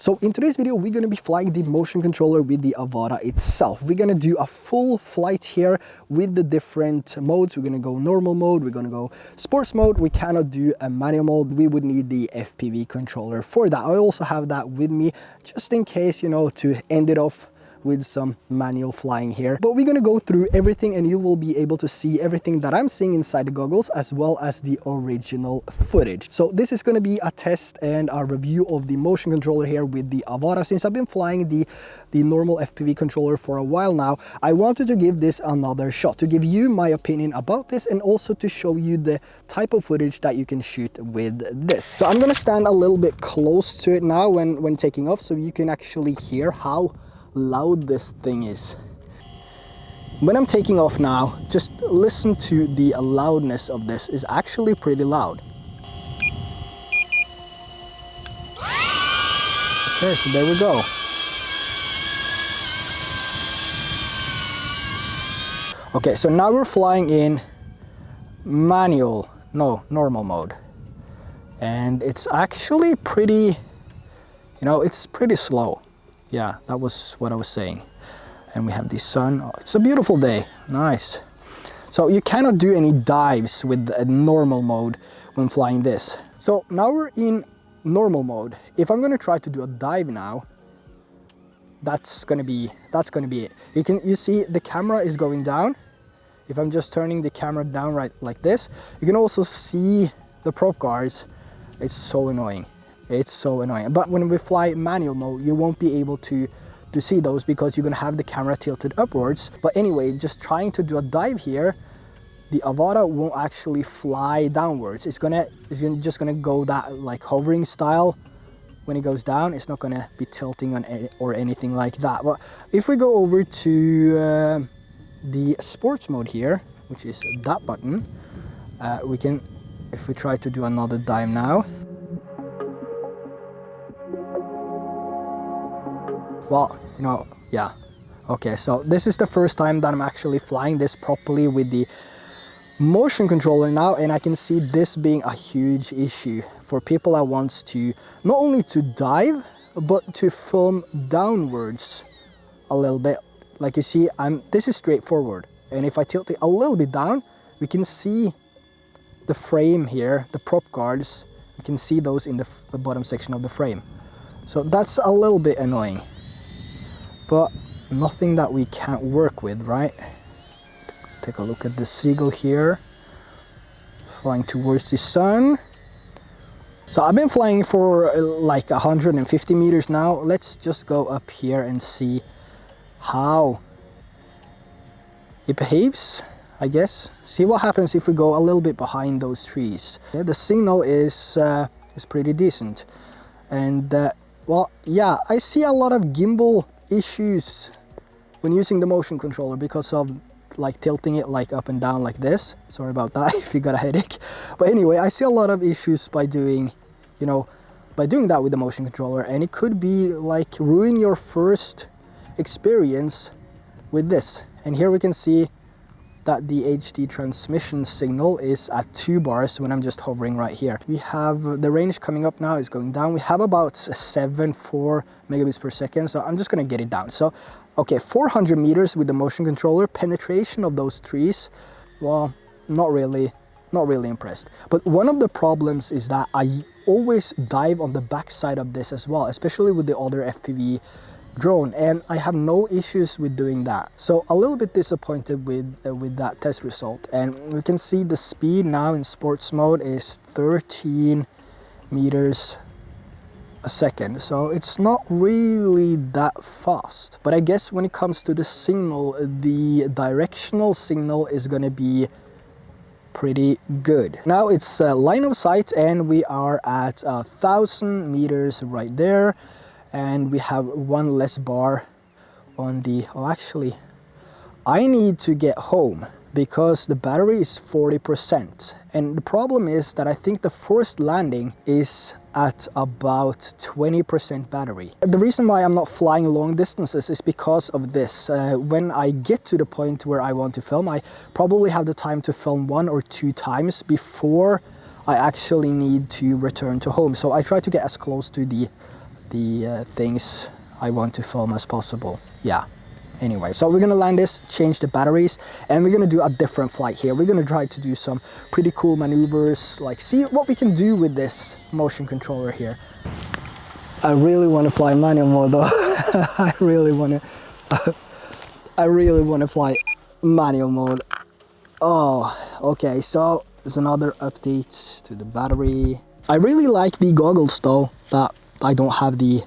So in today's video, we're going to be flying the motion controller with the Avata itself. We're going to do a full flight here with the different modes. We're going to go normal mode, we're going to go sports mode. We cannot do a manual mode. We would need the FPV controller for that. I also have that with me just in case, you know, to end it off with some manual flying here. But we're gonna go through everything and you will be able to see everything that I'm seeing inside the goggles as well as the original footage. So this is gonna be a test and a review of the motion controller here with the Avata. Since I've been flying the normal FPV controller for a while now, I wanted to give this another shot, to give you my opinion about this and also to show you the type of footage that you can shoot with this. So I'm gonna stand a little bit close to it now when taking off so you can actually hear how loud this thing is. When I'm taking off now, just listen to the loudness of this. Is actually pretty loud. Okay, so there we go. Okay, so now we're flying in normal mode. And it's actually pretty, you know, it's pretty slow. Yeah, that was what I was saying. And we have the sun. Oh, it's a beautiful day. Nice. So you cannot do any dives with a normal mode when flying this. So now we're in normal mode. If I'm going to try to do a dive now, that's going to be it. You see the camera is going down. If I'm just turning the camera down right like this, you can also see the prop guards. It's so annoying. It's so annoying. But when we fly manual mode, you won't be able to see those because you're gonna have the camera tilted upwards. But anyway, just trying to do a dive here, the Avata won't actually fly downwards. It's just gonna go that like hovering style. When it goes down, it's not gonna be tilting or anything like that. But if we go over to the sports mode here, which is that button, we can, if we try to do another dive now, well, you know, yeah. Okay, so this is the first time that I'm actually flying this properly with the motion controller now, and I can see this being a huge issue for people that wants to not only to dive, but to film downwards a little bit. Like you see, this is straightforward. And if I tilt it a little bit down, we can see the frame here, the prop guards. You can see those in the bottom section of the frame. So that's a little bit annoying. But nothing that we can't work with, right? Take a look at the seagull here, flying towards the sun. So I've been flying for like 150 meters now. Let's just go up here and see how it behaves, I guess. See what happens if we go a little bit behind those trees. Yeah, the signal is pretty decent. And well, yeah, I see a lot of gimbal issues when using the motion controller because of like tilting it like up and down like this. Sorry about that if you got a headache. But anyway, I see a lot of issues by doing, you know, by doing that with the motion controller, and it could be like ruin your first experience with this. And here we can see that the HD transmission signal is at 2 bars when I'm just hovering right here. We have the range coming up now, is going down. We have about 4 megabits per second, so I'm just gonna get it down. So, okay, 400 meters with the motion controller, penetration of those trees, well, not really impressed. But one of the problems is that I always dive on the back side of this as well, especially with the other FPV drone, and I have no issues with doing that. So a little bit disappointed with that test result. And we can see the speed now in sports mode is 13 meters a second, so it's not really that fast. But I guess when it comes to the signal, the directional signal is going to be pretty good. Now it's line of sight and we are at 1,000 meters right there. And we have 1 less bar on the, oh actually, I need to get home because the battery is 40%. And the problem is that I think the first landing is at about 20% battery. The reason why I'm not flying long distances is because of this. When I get to the point where I want to film, I probably have the time to film 1 or 2 times before I actually need to return to home. So I try to get as close to the the things I want to film as possible. Yeah. Anyway, so we're gonna land this, change the batteries, and we're gonna do a different flight here. We're gonna try to do some pretty cool maneuvers, like see what we can do with this motion controller here. I really want to fly manual mode though. I really want to fly manual mode. Oh, okay, so there's another update to the battery. I really like the goggles though, that I don't have the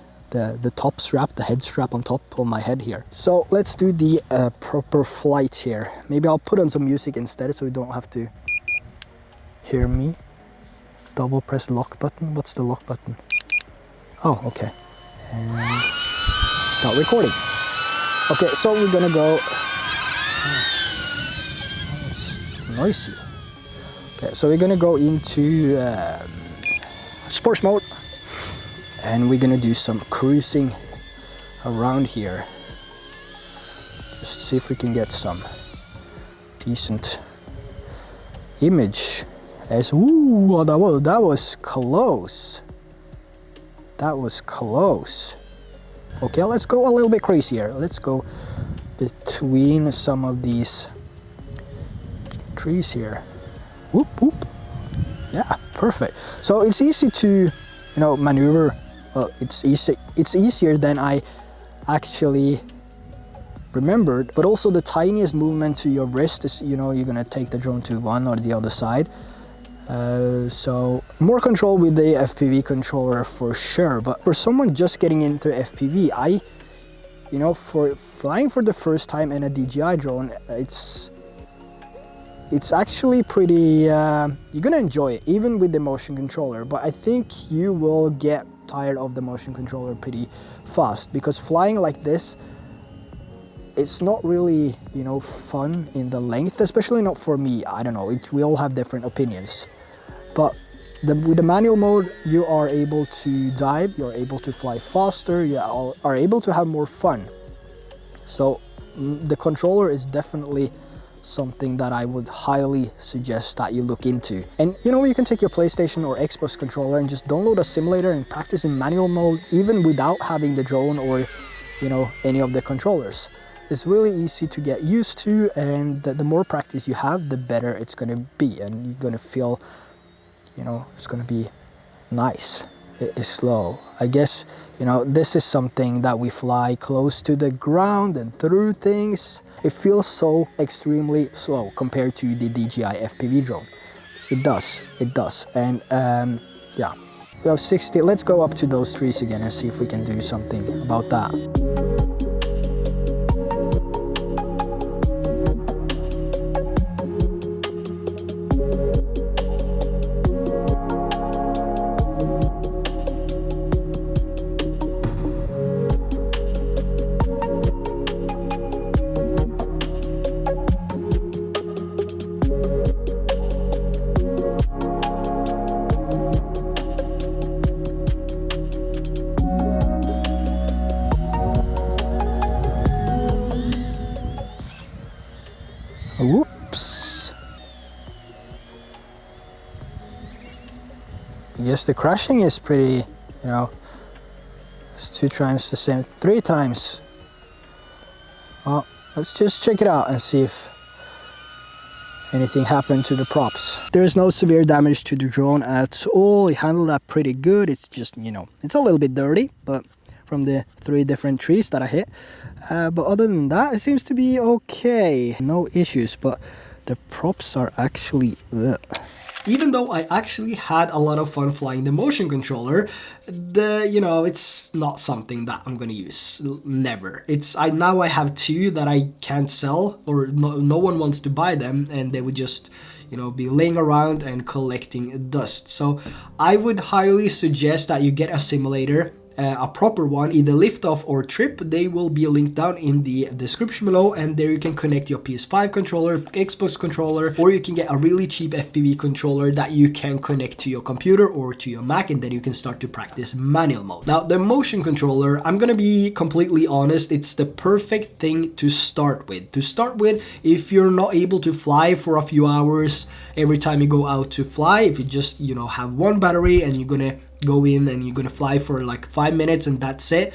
top strap, the head strap on top of my head here. So let's do the proper flight here. Maybe I'll put on some music instead so you don't have to hear me. Double press lock button. What's the lock button? Oh, okay. And start recording. Okay, so we're gonna go. Oh, it's noisy. Okay, so we're gonna go into sports mode. And we're gonna do some cruising around here. Just see if we can get some decent image. As ooh, that was close. That was close. Okay, let's go a little bit crazier. Let's go between some of these trees here. Whoop whoop. Yeah, perfect. So it's easy to, maneuver. Well, it's easy. It's easier than I actually remembered. But also the tiniest movement to your wrist is, you're gonna take the drone to one or the other side. So more control with the FPV controller for sure. But for someone just getting into FPV, for flying for the first time in a DJI drone, it's actually pretty. You're gonna enjoy it, even with the motion controller. But I think you will get tired of the motion controller pretty fast, because flying like this, it's not really fun in the length, especially not for me. I don't know, we all have different opinions, but with the manual mode you are able to dive, you're able to fly faster, you are able to have more fun. So the controller is definitely something that I would highly suggest that you look into. And you can take your PlayStation or Xbox controller and just download a simulator and practice in manual mode, even without having the drone or any of the controllers. It's really easy to get used to, and the more practice you have, the better it's going to be, and you're going to feel it's going to be nice. It is slow. I guess this is something that we fly close to the ground and through things. It feels so extremely slow compared to the DJI FPV drone. It does. And yeah, we have 60. Let's go up to those trees again and see if we can do something about that. Whoops. I guess the crashing is pretty, it's 2 times the same, 3 times. Well, let's just check it out and see if anything happened to the props. There is no severe damage to the drone at all. It handled that pretty good. It's just, it's a little bit dirty, but from the 3 different trees that I hit. But other than that, it seems to be okay. No issues, but the props are actually... Even though I actually had a lot of fun flying the motion controller, it's not something that I'm gonna use. Never. Now I have 2 that I can't sell, or no one wants to buy them, and they would just be laying around and collecting dust. So I would highly suggest that you get a simulator, a proper one, either liftoff or trip. They will be linked down in the description below, and there you can connect your PS5 controller, Xbox controller, or you can get a really cheap FPV controller that you can connect to your computer or to your Mac, and then you can start to practice manual mode. Now the motion controller, I'm gonna be completely honest, it's the perfect thing to start with. If you're not able to fly for a few hours every time you go out to fly, if you just have one battery and you're gonna go in and you're gonna fly for like 5 minutes and that's it,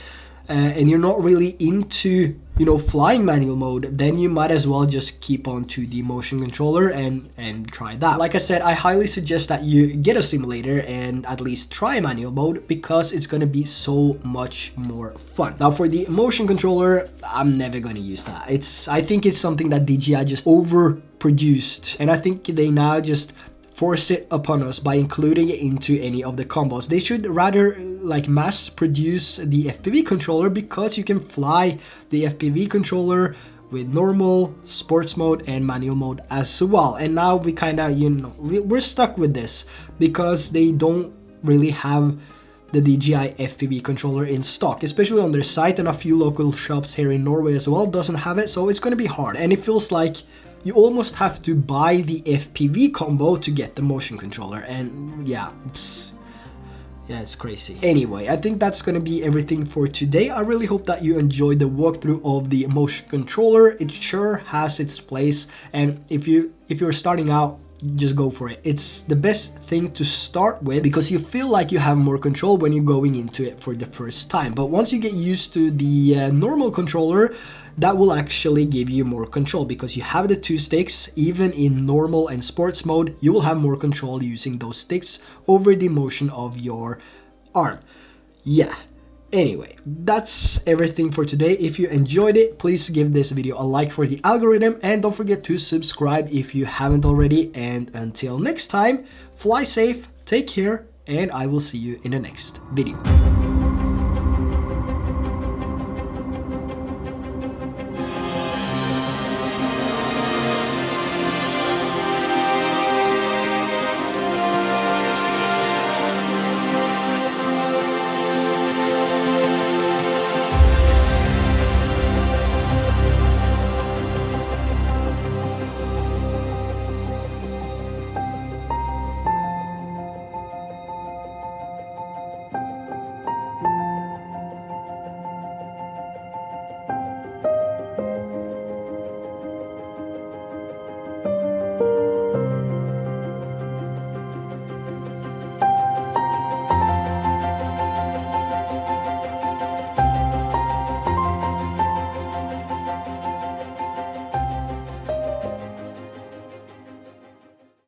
and you're not really into, you know, flying manual mode, then you might as well just keep on to the motion controller and try that. Like I said, I highly suggest that you get a simulator and at least try manual mode, because it's gonna be so much more fun. Now for the motion controller, I'm never gonna use that. I think it's something that DJI just overproduced, and I think they now just force it upon us by including it into any of the combos. They should rather like mass produce the FPV controller, because you can fly the FPV controller with normal, sports mode and manual mode as well. And now we kind of, you know, we're stuck with this because they don't really have the DJI FPV controller in stock, especially on their site, and a few local shops here in Norway as well doesn't have it, so it's going to be hard. And it feels like you almost have to buy the FPV combo to get the motion controller, and yeah, it's crazy. Anyway, I think that's gonna be everything for today. I really hope that you enjoyed the walkthrough of the motion controller. It sure has its place, and if you're starting out, just go for it. It's the best thing to start with, because you feel like you have more control when you're going into it for the first time. But once you get used to the normal controller, that will actually give you more control, because you have the 2 sticks. Even in normal and sports mode, you will have more control using those sticks over the motion of your arm. Yeah. Anyway, that's everything for today. If you enjoyed it, please give this video a like for the algorithm, and don't forget to subscribe if you haven't already. And until next time, fly safe, take care, and I will see you in the next video.